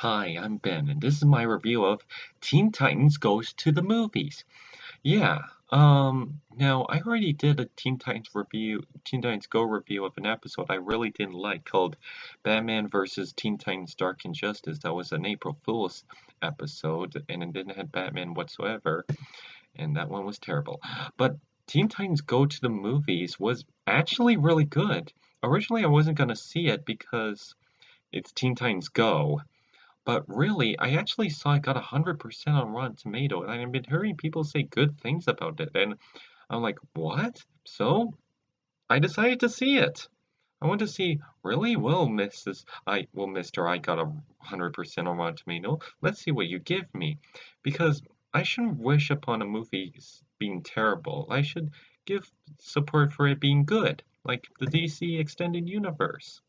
Hi, I'm Ben, and this is my review of Teen Titans Goes to the Movies. Yeah, now I already did a Teen Titans Go review of an episode I really didn't like called Batman vs. Teen Titans Dark Injustice. That was an April Fool's episode, and it didn't have Batman whatsoever, and that one was terrible. But Teen Titans Go to the Movies was actually really good. Originally, I wasn't gonna see it because it's Teen Titans Go. But really, I actually saw it got 100% on Rotten Tomato, and I've been hearing people say good things about it, and I'm like, what? So I decided to see it. I want to see, really? Well, Mister, I got 100% on Rotten Tomato. Let's see what you give me, because I shouldn't wish upon a movie being terrible. I should give support for it being good, like the DC Extended Universe.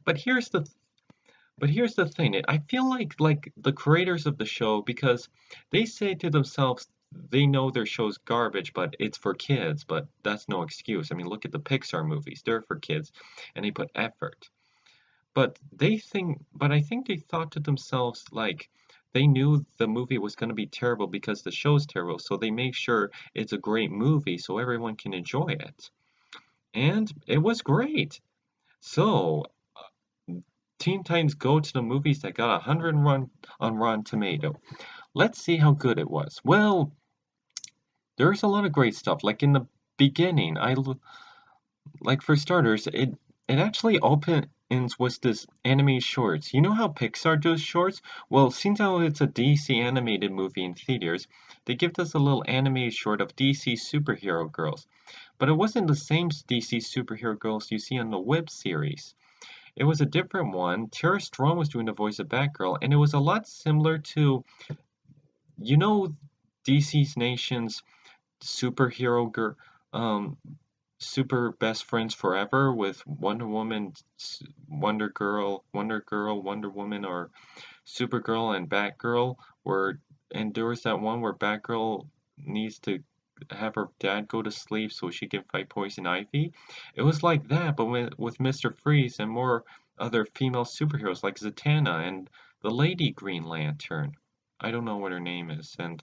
But here's the thing. I feel like the creators of the show, because they say to themselves they know their show's garbage, but it's for kids, but that's no excuse. I mean, look at the Pixar movies. They're for kids and they put effort. But I think they thought to themselves like they knew the movie was going to be terrible because the show's terrible, so they make sure it's a great movie so everyone can enjoy it. And it was great. So, Teen Titans Go to the Movies that got 100 on Rotten Tomato. Let's see how good it was. Well, there's a lot of great stuff. Like in the beginning, like for starters, it actually opens with this anime shorts. You know how Pixar does shorts? Well, since how it's a DC animated movie in theaters, they give us a little anime short of DC superhero girls. But it wasn't the same DC superhero girls you see on the web series. It was a different one. Tara Strong was doing the voice of Batgirl, and it was a lot similar to, you know, DC's Nation's superhero girl, super best friends forever with Wonder Woman, Wonder Girl, Wonder Woman, or Supergirl and Batgirl. And there was that one where Batgirl needs to have her dad go to sleep so she can fight Poison Ivy. It was like that, but with Mr. Freeze and more other female superheroes like Zatanna and the Lady Green Lantern. I don't know what her name is, and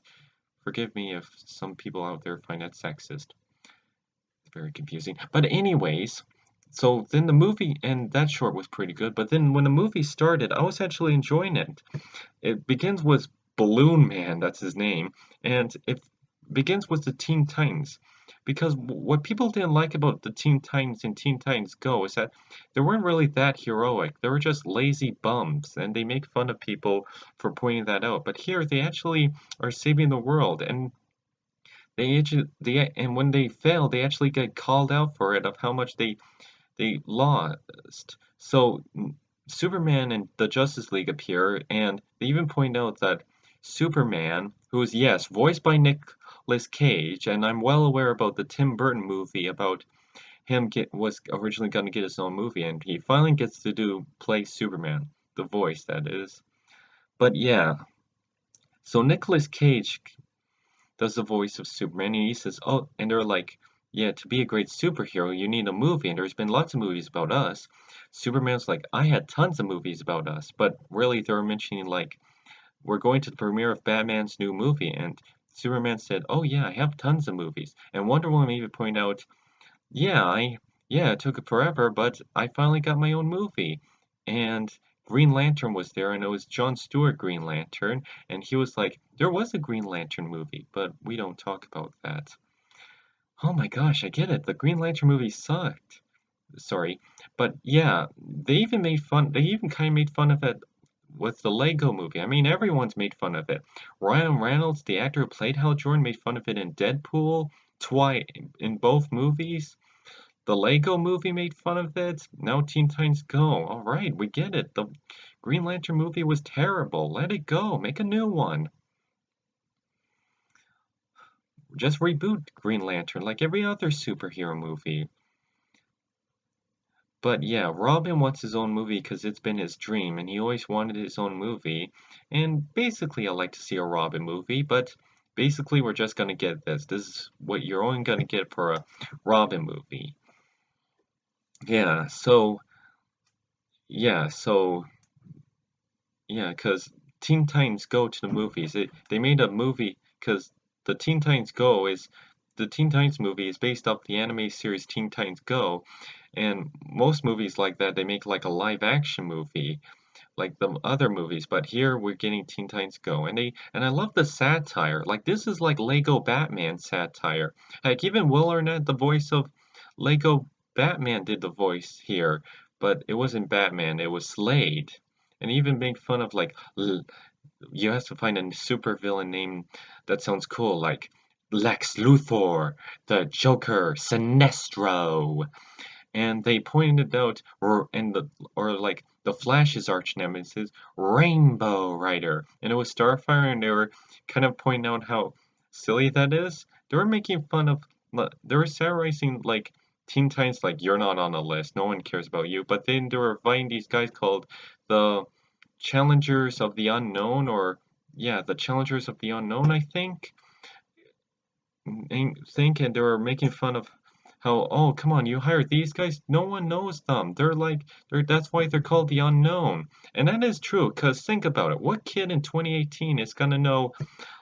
forgive me if some people out there find that sexist. It's very confusing. But anyways, so then the movie, and that short was pretty good, but then when the movie started, I was actually enjoying it. It begins with Balloon Man, that's his name, and it begins with the Teen Titans. Because what people didn't like about the Teen Titans and Teen Titans Go is that they weren't really that heroic. They were just lazy bums, and they make fun of people for pointing that out. But here, they actually are saving the world, and and when they fail, they actually get called out for it of how much they lost. So Superman and the Justice League appear, and they even point out that Superman, who is, yes, voiced by Nicolas Cage, and I'm well aware about the Tim Burton movie about was originally going to get his own movie, and he finally gets to play Superman, the voice that is. But yeah, so Nicolas Cage does the voice of Superman, and he says, oh, and they're like, yeah, to be a great superhero, you need a movie, and there's been lots of movies about us. Superman's like, I had tons of movies about us, but really they were mentioning like, we're going to the premiere of Batman's new movie, and Superman said, oh yeah, I have tons of movies. And Wonder Woman even pointed out, yeah, it took it forever, but I finally got my own movie. And Green Lantern was there, and it was John Stewart Green Lantern, and he was like, there was a Green Lantern movie, but we don't talk about that. Oh my gosh, I get it. The Green Lantern movie sucked. Sorry. But yeah, they even kind of made fun of it with the Lego movie. I mean, everyone's made fun of it. Ryan Reynolds, the actor who played Hal Jordan, made fun of it in Deadpool, twice in both movies. The Lego movie made fun of it. Now Teen Titans Go. All right, we get it. The Green Lantern movie was terrible. Let it go. Make a new one. Just reboot Green Lantern like every other superhero movie. But yeah, Robin wants his own movie because it's been his dream, and he always wanted his own movie. And basically, I like to see a Robin movie, but basically, we're just gonna get this. This is what you're only gonna get for a Robin movie. Yeah, so yeah, so Yeah, because Teen Titans Go to the movies. They made a movie because the Teen Titans Go is the Teen Titans movie is based off the anime series Teen Titans Go, and most movies like that they make like a live action movie like the other movies, but here we're getting Teen Titans Go, and I love the satire. Like this is like Lego Batman satire. Heck, even Will Arnett, the voice of Lego Batman, did the voice here, but it wasn't Batman, it was Slade. And even made fun of like you have to find a supervillain name that sounds cool, like Lex Luthor, the Joker, Sinestro, and they pointed out, or like the Flash's arch nemesis, Rainbow Rider, and it was Starfire, and they were kind of pointing out how silly that is. They were making fun of, they were satirizing like Teen Titans, like you're not on the list, no one cares about you. But then they were inviting these guys called the Challengers of the Unknown, or yeah, the Challengers of the Unknown, I think. And they were making fun of how, oh, come on, you hired these guys? No one knows them. That's why they're called the unknown. And that is true, because think about it. What kid in 2018 is going to know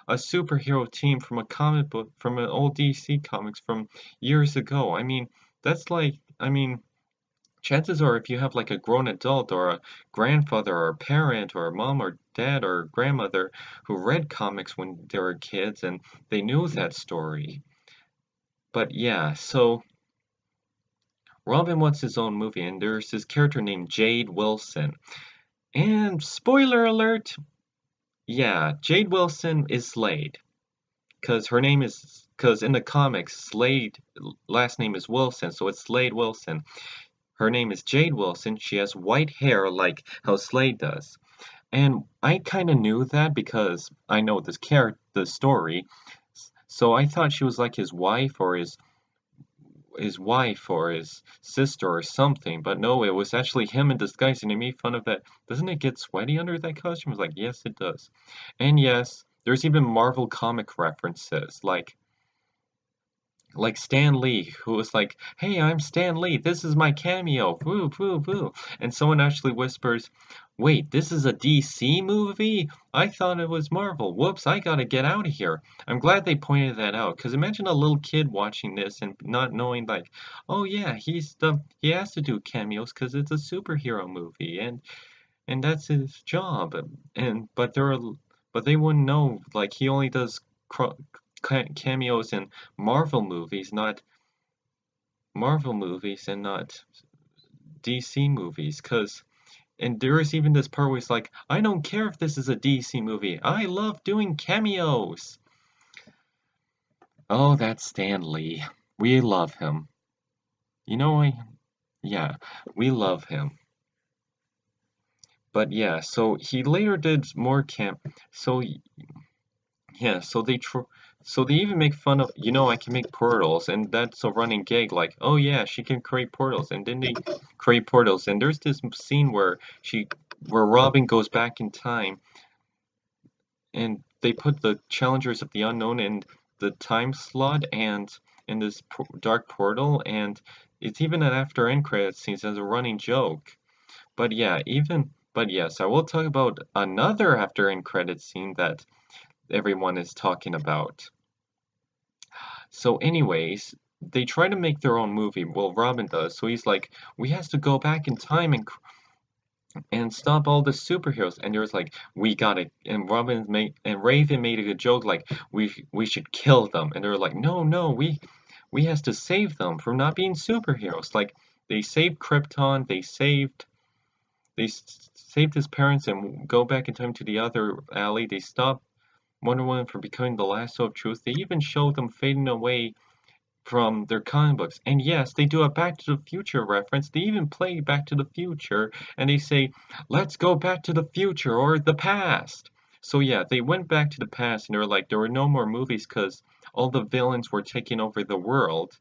a superhero team from a comic book, from an old DC comics from years ago? I mean, chances are if you have like a grown adult or a grandfather or a parent or a mom or dad or grandmother who read comics when they were kids and they knew that story. But yeah, so Robin wants his own movie, and there's this character named Jade Wilson. And spoiler alert, yeah, Jade Wilson is Slade. Because in the comics, Slade last name is Wilson, so it's Slade Wilson. Her name is Jade Wilson. She has white hair like how Slade does. And I kind of knew that because I know the story. So I thought she was like his wife or his sister or something, but no, it was actually him in disguise, and they made fun of that. Doesn't it get sweaty under that costume? I was like, yes, it does. And yes, there's even Marvel comic references, like Stan Lee, who was like, "Hey, I'm Stan Lee. This is my cameo." Woo, woo, woo. And someone actually whispers, "Wait, this is a DC movie? I thought it was Marvel. Whoops, I gotta get out of here." I'm glad they pointed that out, because imagine a little kid watching this and not knowing, like, "Oh yeah, he has to do cameos because it's a superhero movie, and that's his job." And but they wouldn't know, like he only does cameos in Marvel movies and not DC movies. And there is even this part where it's like, I don't care if this is a DC movie. I love doing cameos. Oh, that's Stan Lee. We love him. You know, yeah, we love him. But yeah, so he later did more so yeah, so they even make fun of, I can make portals, and that's a running gag, like, oh yeah, she can create portals, and then they create portals, and there's this scene where Robin goes back in time, and they put the Challengers of the Unknown in the time slot, and in this dark portal, and it's even an after end credit scenes as a running joke. But yes, I will talk about another after end credit scene that everyone is talking about. So anyways, they try to make their own movie. Well, Robin does. So he's like, we has to go back in time and stop all the superheroes. And there's like, we gotta. And Raven made a good joke like, we should kill them. And they're like, no, no, we has to save them from not being superheroes. Like they saved Krypton. They saved his parents and go back in time to the other alley. They stop Wonder Woman from becoming the lasso of truth. They even show them fading away from their comic books. And yes, they do a Back to the Future reference. They even play Back to the Future and they say, let's go back to the future or the past. So yeah, they went back to the past and they were like, there were no more movies because all the villains were taking over the world.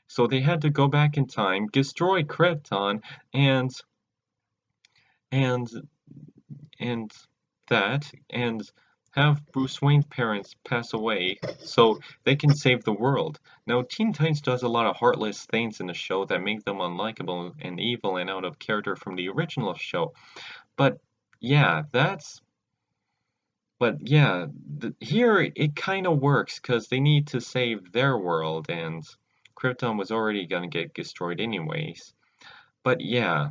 So they had to go back in time, destroy Krypton, and and and and have Bruce Wayne's parents pass away so they can save the world. Now, Teen Titans does a lot of heartless things in the show that make them unlikable and evil and out of character from the original show. But yeah, but yeah, here it kind of works because they need to save their world, and Krypton was already gonna get destroyed anyways. But yeah,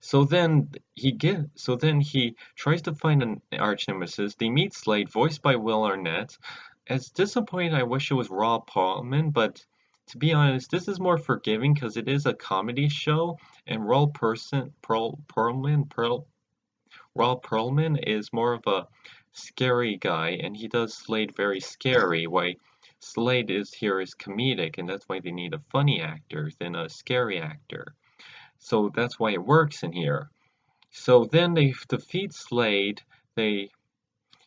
so then he tries to find an arch nemesis. They meet Slade, voiced by Will Arnett. As disappointed, I wish it was Rob Perlman, but to be honest, this is more forgiving because it is a comedy show, and Rob Perlman is more of a scary guy, and he does Slade very scary. Why Slade is here is comedic, and that's why they need a funny actor than a scary actor. So that's why it works in here. So then they defeat Slade. They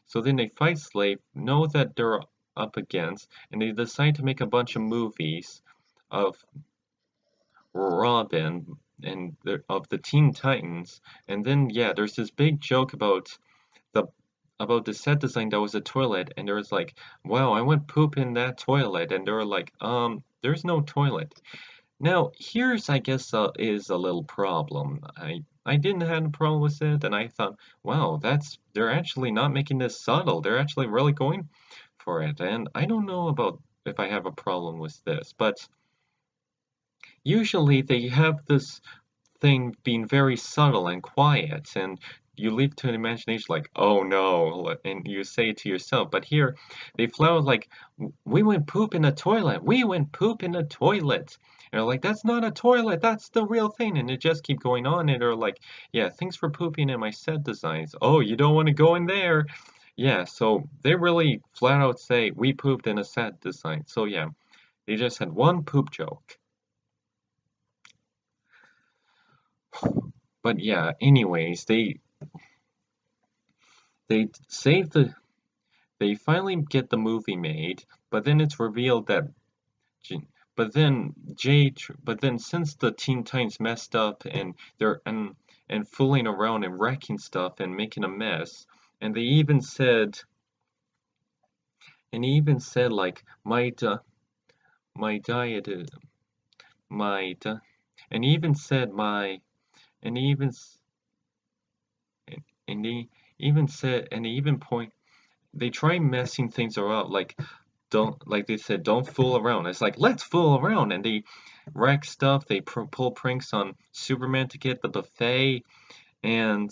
so then they fight Slade, know that they're up against, and they decide to make a bunch of movies of Robin and of the Teen Titans. And then yeah, there's this big joke the about the set design that was a toilet, and there was like, wow, I went poop in that toilet, and they were like, there's no toilet. Now, here's, I guess, is a little problem. I didn't have a problem with it, and I thought, wow, they're actually not making this subtle. They're actually really going for it, and I don't know about if I have a problem with this, but usually they have this thing being very subtle and quiet, and you leave to the imagination like, oh no, and you say it to yourself. But here, they flow like, we went poop in a toilet. We went poop in a toilet. And they're like, that's not a toilet. That's the real thing. And it just keep going on. And they're like, yeah, thanks for pooping in my set designs. Oh, you don't want to go in there. Yeah, so they really flat out say, we pooped in a set design. So yeah, they just had one poop joke. But yeah, anyways, they save the they finally get the movie made, but then it's revealed that J- but then but then since the Teen Titans messed up and they're and fooling around and wrecking stuff and making a mess, and they even said like my diet is my di- and he even said my and he even s- and he even said and he even point they try messing things around don't like they said don't fool around. It's like let's fool around, and they wreck stuff. They pull pranks on Superman to get the buffet, and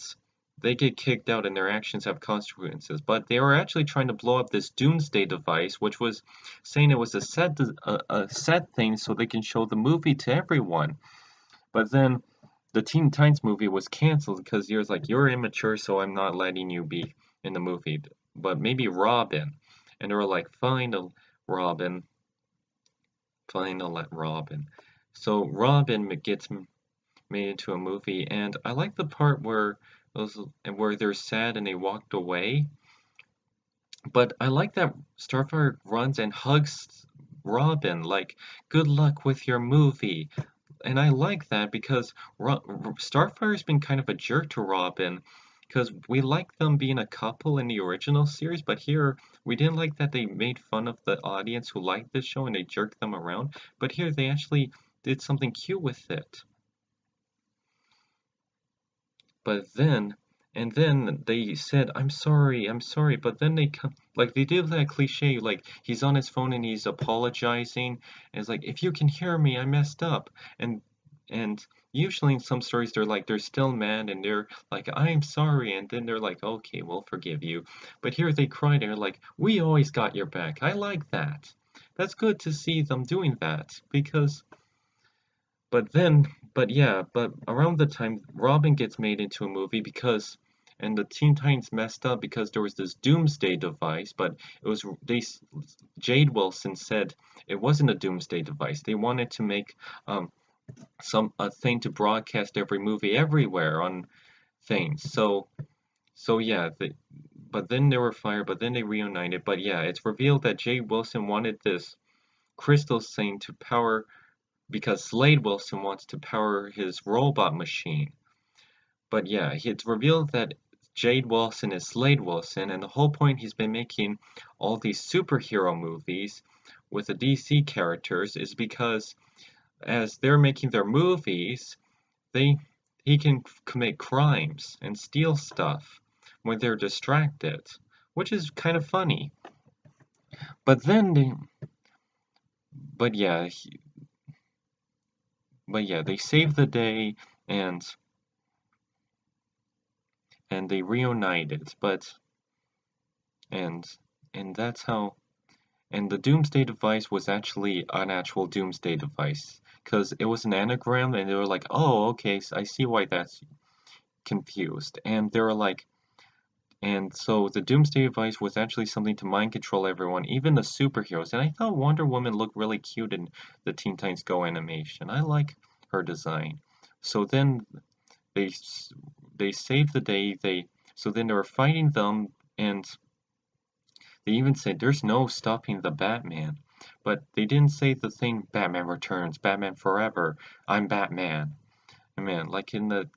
they get kicked out and their actions have consequences. But they were actually trying to blow up this doomsday device, which was saying it was a set thing so they can show the movie to everyone. But then the Teen Titans movie was canceled because you're like, you're immature, so I'm not letting you be in the movie. But maybe Robin. And they were like, fine, Robin, fine, I'll let Robin. So Robin gets made into a movie, and I like the part where they're sad and they walked away. But I like that Starfire runs and hugs Robin, like, good luck with your movie. And I like that because Starfire's been kind of a jerk to Robin because we like them being a couple in the original series, but here we didn't like that they made fun of the audience who liked this show and they jerked them around. But here they actually did something cute with it. But then, and then they said, I'm sorry, but then they come, like they did that cliche, like he's on his phone and he's apologizing, and it's like, if you can hear me, I messed up. And and usually in some stories they're still mad and they're like, I'm sorry, and then they're like, okay, we'll forgive you. But here they cried and they're like, we always got your back. I like that. That's good to see them doing that because but then, but yeah, but around the time Robin gets made into a movie because, and the Teen Titans messed up because there was this Doomsday device, but it was Jade Wilson said it wasn't a Doomsday device. They wanted to make um some a thing to broadcast every movie everywhere on things. So yeah, but then they were fired, but then they reunited. But yeah, it's revealed that Jade Wilson wanted this crystal thing to power because Slade Wilson wants to power his robot machine. But yeah, it's revealed that Jade Wilson is Slade Wilson, and the whole point he's been making all these superhero movies with the DC characters is because as they're making their movies, they he can commit crimes and steal stuff when they're distracted, which is kind of funny. But then they, but yeah, they save the day and they reunited, but and that's how. And the Doomsday device was actually an actual Doomsday device, because it was an anagram, and they were like, "Oh, okay, so I see why that's confused." And they were like, and so the Doomsday device was actually something to mind control everyone, even the superheroes. And I thought Wonder Woman looked really cute in the Teen Titans Go animation. I like her design. So then they saved the day. So then they were fighting them, and they even said there's no stopping the Batman. But they didn't say the thing Batman Returns, Batman Forever, I'm Batman. I mean, like in the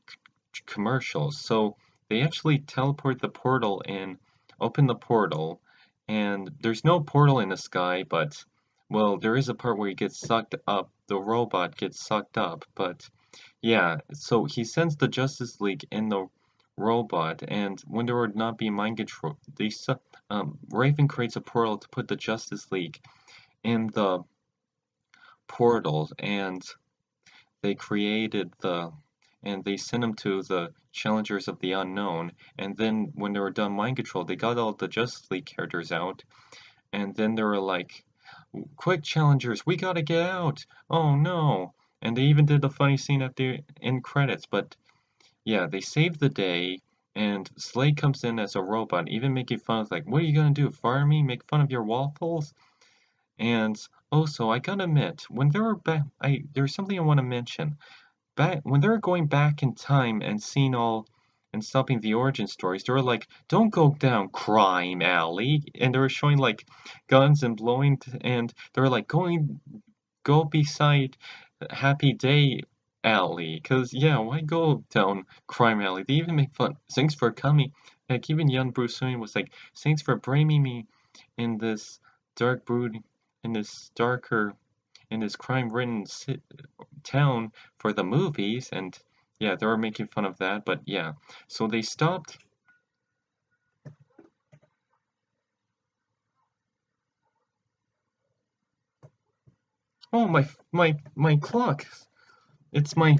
commercials. So they actually teleport the portal and open the portal, and there's no portal in the sky, but well, there is a part where he gets sucked up. The robot gets sucked up, but yeah, so he sends the Justice League in the robot, and when they would not be mind control, Raven creates a portal to put the Justice League in the portal, and they created the and they sent them to the Challengers of the Unknown, and then when they were done mind control, they got all the Justice League characters out, and then they were like, "Quick, Challengers, we gotta get out! Oh no!" And they even did the funny scene at the end credits, but yeah, they saved the day, and Slade comes in as a robot, even making fun of like, "What are you gonna do? Fire me? Make fun of your waffles?" And also, I gotta admit, when they were back, there's something I want to mention. Back when they were going back in time and seeing all and stopping the origin stories, they were like, "Don't go down crime alley," and they were showing like guns and blowing, and they were like, go beside Happy Day alley, cause yeah, why go down crime alley? They even make fun. Thanks for coming. Like even young Bruce Wayne was like, "Thanks for bringing me in this dark brood, in this darker, in this crime-ridden town for the movies," and yeah, they were making fun of that, but yeah. So they stopped. Oh, my clock. It's my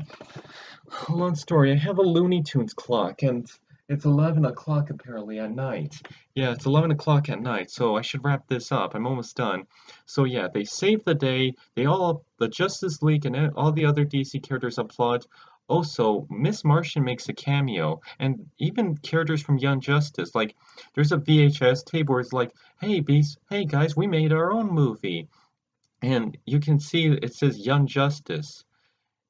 long story. I have a Looney Tunes clock, and it's 11 o'clock apparently at night. Yeah, it's 11 o'clock at night, so I should wrap this up. I'm almost done. So yeah, they save the day. The Justice League and all the other DC characters applaud. Also, Miss Martian makes a cameo, and even characters from Young Justice. Like, there's a VHS tape where it's like, "Hey, Beast, hey guys, we made our own movie," and you can see it says Young Justice.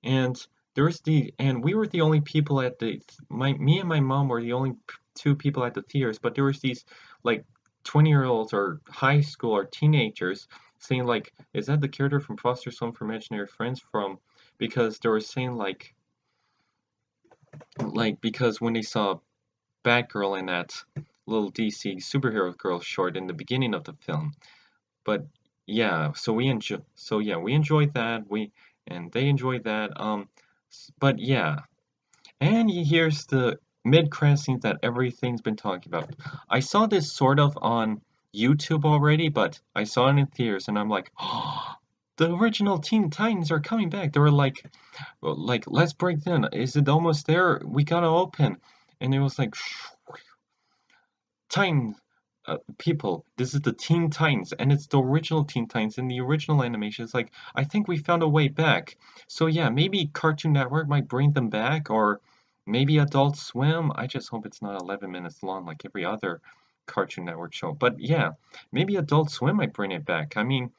And we were the only people at me and my mom were the only two people at the theaters, but there was these like 20-year-olds or high school or teenagers saying like, "Is that the character from Foster's Home for Imaginary Friends from?" Because they were saying because when they saw Batgirl in that little DC superhero girl short in the beginning of the film. But yeah, we enjoyed that. And they enjoyed that. But yeah, and here's the mid-credit scenes that everything's been talking about. I saw this sort of on YouTube already, but I saw it in theaters, and I'm like, oh, the original Teen Titans are coming back. They were like, let's break in. Is it almost there? We gotta open. And it was like, Titans, people, this is the Teen Titans, and it's the original Teen Titans in the original animation. It's like, I think we found a way back. So yeah, maybe Cartoon Network might bring them back, or maybe Adult Swim. I just hope it's not 11 minutes long like every other Cartoon Network show. But yeah, maybe Adult Swim might bring it back. I mean,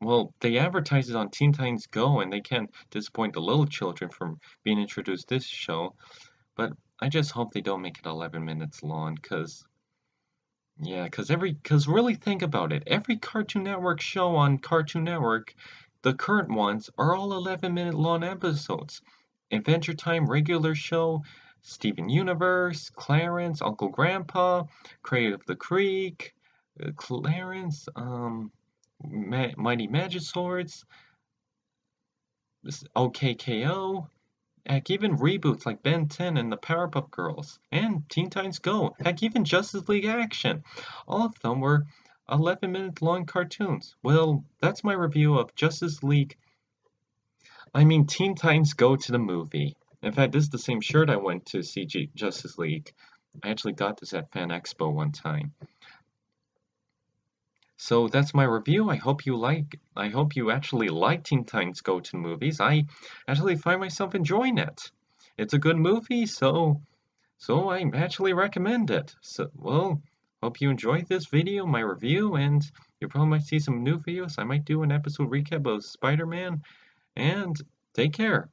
well, they advertise it on Teen Titans Go, and they can't disappoint the little children from being introduced this show. But I just hope they don't make it 11 minutes long, cause yeah, cause really think about it. Every Cartoon Network show on Cartoon Network, the current ones are all 11-minute long episodes. Adventure Time regular show, Steven Universe, Clarence, Uncle Grandpa, Creative the Creek, Clarence, Mighty Magiswords, OKKO, Heck, even reboots like Ben 10 and the Powerpuff Girls, and Teen Titans Go, heck, even Justice League Action. All of them were 11-minute long cartoons. Well, that's my review of Teen Titans Go to the movie. In fact, this is the same shirt I went to see Justice League. I actually got this at Fan Expo one time. So that's my review. I hope you actually like Teen Titans Go to the movies. I actually find myself enjoying it. It's a good movie, so I actually recommend it. So, well, hope you enjoyed this video, my review, and you probably might see some new videos. I might do an episode recap of Spider-Man, and take care.